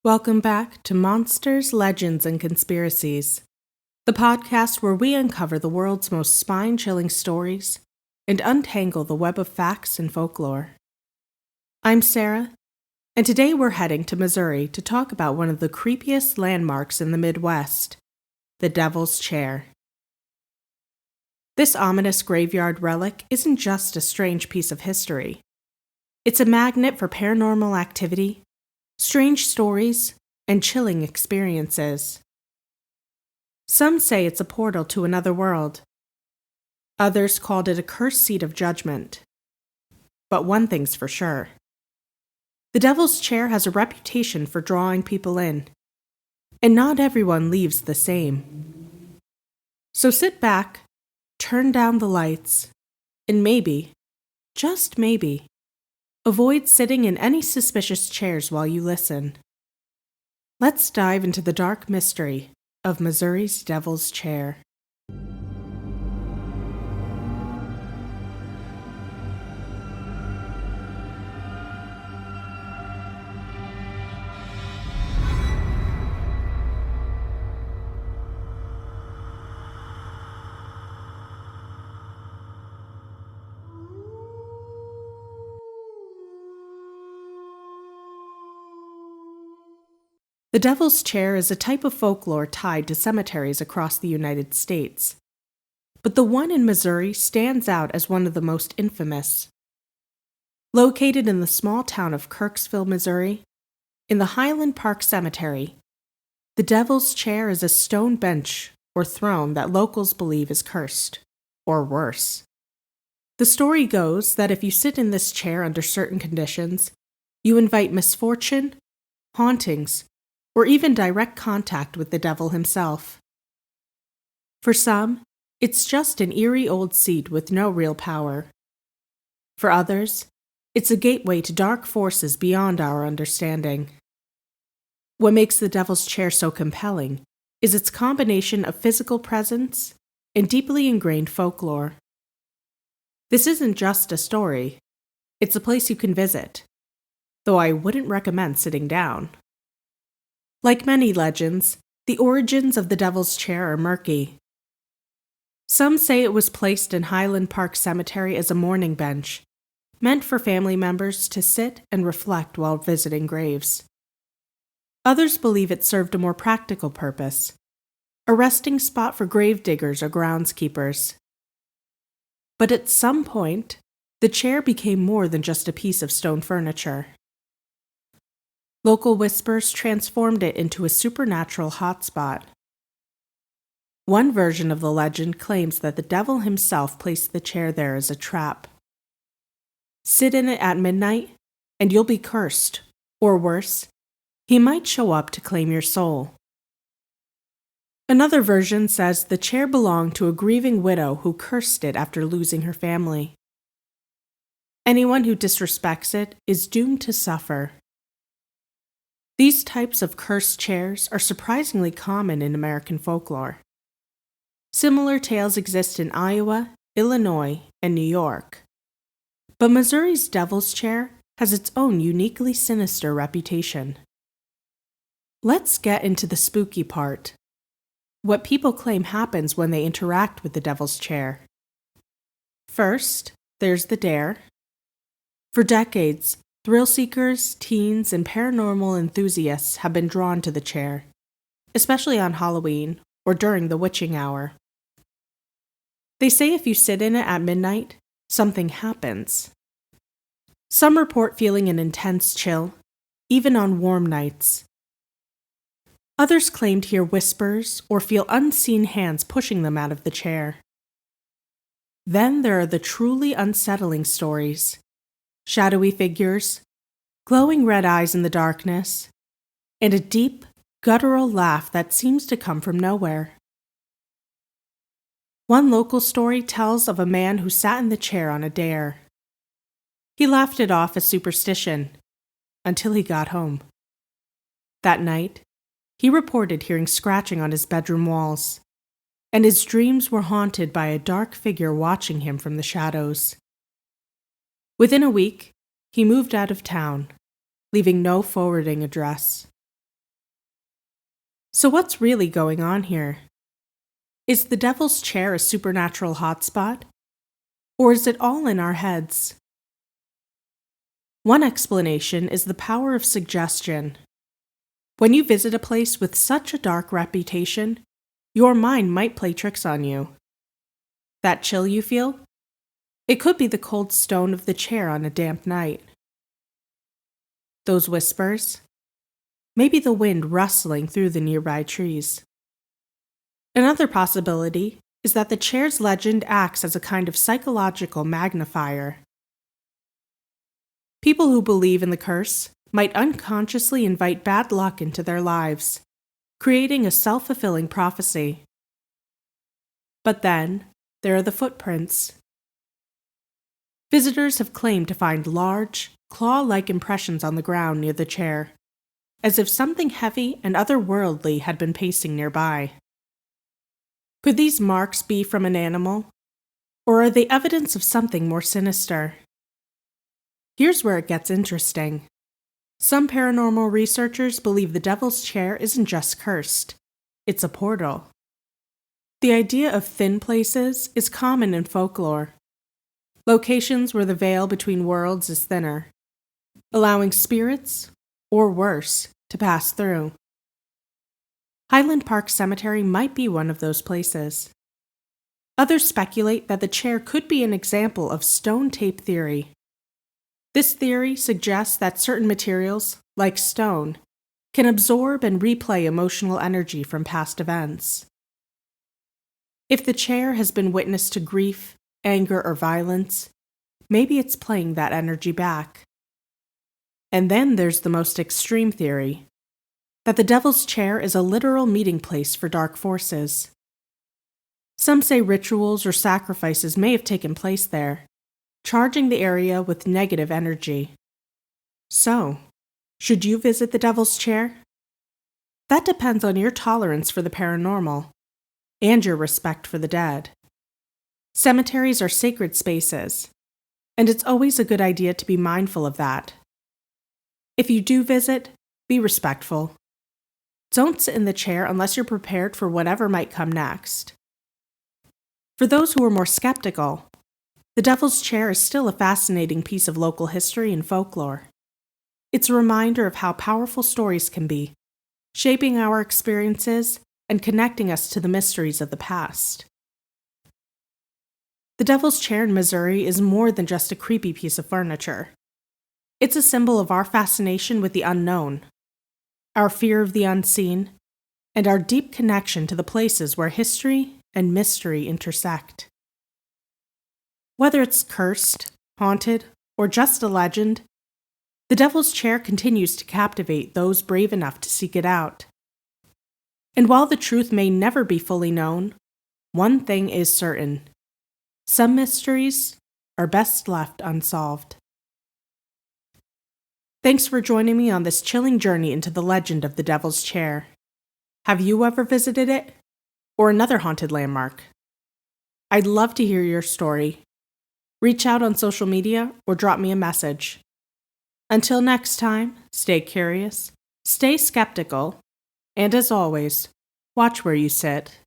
Welcome back to Monsters, Legends, and Conspiracies, the podcast where we uncover the world's most spine-chilling stories and untangle the web of facts and folklore. I'm Sarah, and today we're heading to Missouri to talk about one of the creepiest landmarks in the Midwest, the Devil's Chair. This ominous graveyard relic isn't just a strange piece of history. It's a magnet for paranormal activity, strange stories, and chilling experiences. Some say it's a portal to another world. Others called it a cursed seat of judgment. But one thing's for sure. The Devil's Chair has a reputation for drawing people in, and not everyone leaves the same. So sit back, turn down the lights, and maybe, just maybe, avoid sitting in any suspicious chairs while you listen. Let's dive into the dark mystery of Missouri's Devil's Chair. The Devil's Chair is a type of folklore tied to cemeteries across the United States, but the one in Missouri stands out as one of the most infamous. Located in the small town of Kirksville, Missouri, in the Highland Park Cemetery, the Devil's Chair is a stone bench or throne that locals believe is cursed, or worse. The story goes that if you sit in this chair under certain conditions, you invite misfortune, hauntings, or even direct contact with the devil himself. For some, it's just an eerie old seat with no real power. For others, it's a gateway to dark forces beyond our understanding. What makes the Devil's Chair so compelling is its combination of physical presence and deeply ingrained folklore. This isn't just a story, it's a place you can visit, though I wouldn't recommend sitting down. Like many legends, the origins of the Devil's Chair are murky. Some say it was placed in Highland Park Cemetery as a mourning bench, meant for family members to sit and reflect while visiting graves. Others believe it served a more practical purpose, a resting spot for grave diggers or groundskeepers. But at some point, the chair became more than just a piece of stone furniture. Local whispers transformed it into a supernatural hotspot. One version of the legend claims that the devil himself placed the chair there as a trap. Sit in it at midnight, and you'll be cursed, or worse, he might show up to claim your soul. Another version says the chair belonged to a grieving widow who cursed it after losing her family. Anyone who disrespects it is doomed to suffer. These types of cursed chairs are surprisingly common in American folklore. Similar tales exist in Iowa, Illinois, and New York. But Missouri's Devil's Chair has its own uniquely sinister reputation. Let's get into the spooky part. What people claim happens when they interact with the Devil's Chair. First, there's the dare. For decades, thrill seekers, teens, and paranormal enthusiasts have been drawn to the chair, especially on Halloween or during the witching hour. They say if you sit in it at midnight, something happens. Some report feeling an intense chill, even on warm nights. Others claim to hear whispers or feel unseen hands pushing them out of the chair. Then there are the truly unsettling stories. Shadowy figures, glowing red eyes in the darkness, and a deep, guttural laugh that seems to come from nowhere. One local story tells of a man who sat in the chair on a dare. He laughed it off as superstition, until he got home. That night, he reported hearing scratching on his bedroom walls, and his dreams were haunted by a dark figure watching him from the shadows. Within a week, he moved out of town, leaving no forwarding address. So what's really going on here? Is the Devil's Chair a supernatural hotspot? Or is it all in our heads? One explanation is the power of suggestion. When you visit a place with such a dark reputation, your mind might play tricks on you. That chill you feel? It could be the cold stone of the chair on a damp night. Those whispers? Maybe the wind rustling through the nearby trees. Another possibility is that the chair's legend acts as a kind of psychological magnifier. People who believe in the curse might unconsciously invite bad luck into their lives, creating a self-fulfilling prophecy. But then, there are the footprints. Visitors have claimed to find large, claw-like impressions on the ground near the chair, as if something heavy and otherworldly had been pacing nearby. Could these marks be from an animal, or are they evidence of something more sinister? Here's where it gets interesting. Some paranormal researchers believe the Devil's Chair isn't just cursed, it's a portal. The idea of thin places is common in folklore, locations where the veil between worlds is thinner, allowing spirits, or worse, to pass through. Highland Park Cemetery might be one of those places. Others speculate that the chair could be an example of stone tape theory. This theory suggests that certain materials, like stone, can absorb and replay emotional energy from past events. If the chair has been witness to grief, anger, or violence, maybe it's playing that energy back. And then there's the most extreme theory, that the Devil's Chair is a literal meeting place for dark forces. Some say rituals or sacrifices may have taken place there, charging the area with negative energy. So, should you visit the Devil's Chair? That depends on your tolerance for the paranormal and your respect for the dead. Cemeteries are sacred spaces, and it's always a good idea to be mindful of that. If you do visit, be respectful. Don't sit in the chair unless you're prepared for whatever might come next. For those who are more skeptical, the Devil's Chair is still a fascinating piece of local history and folklore. It's a reminder of how powerful stories can be, shaping our experiences and connecting us to the mysteries of the past. The Devil's Chair in Missouri is more than just a creepy piece of furniture. It's a symbol of our fascination with the unknown, our fear of the unseen, and our deep connection to the places where history and mystery intersect. Whether it's cursed, haunted, or just a legend, the Devil's Chair continues to captivate those brave enough to seek it out. And while the truth may never be fully known, one thing is certain: some mysteries are best left unsolved. Thanks for joining me on this chilling journey into the legend of the Devil's Chair. Have you ever visited it? Or another haunted landmark? I'd love to hear your story. Reach out on social media or drop me a message. Until next time, stay curious, stay skeptical, and as always, watch where you sit.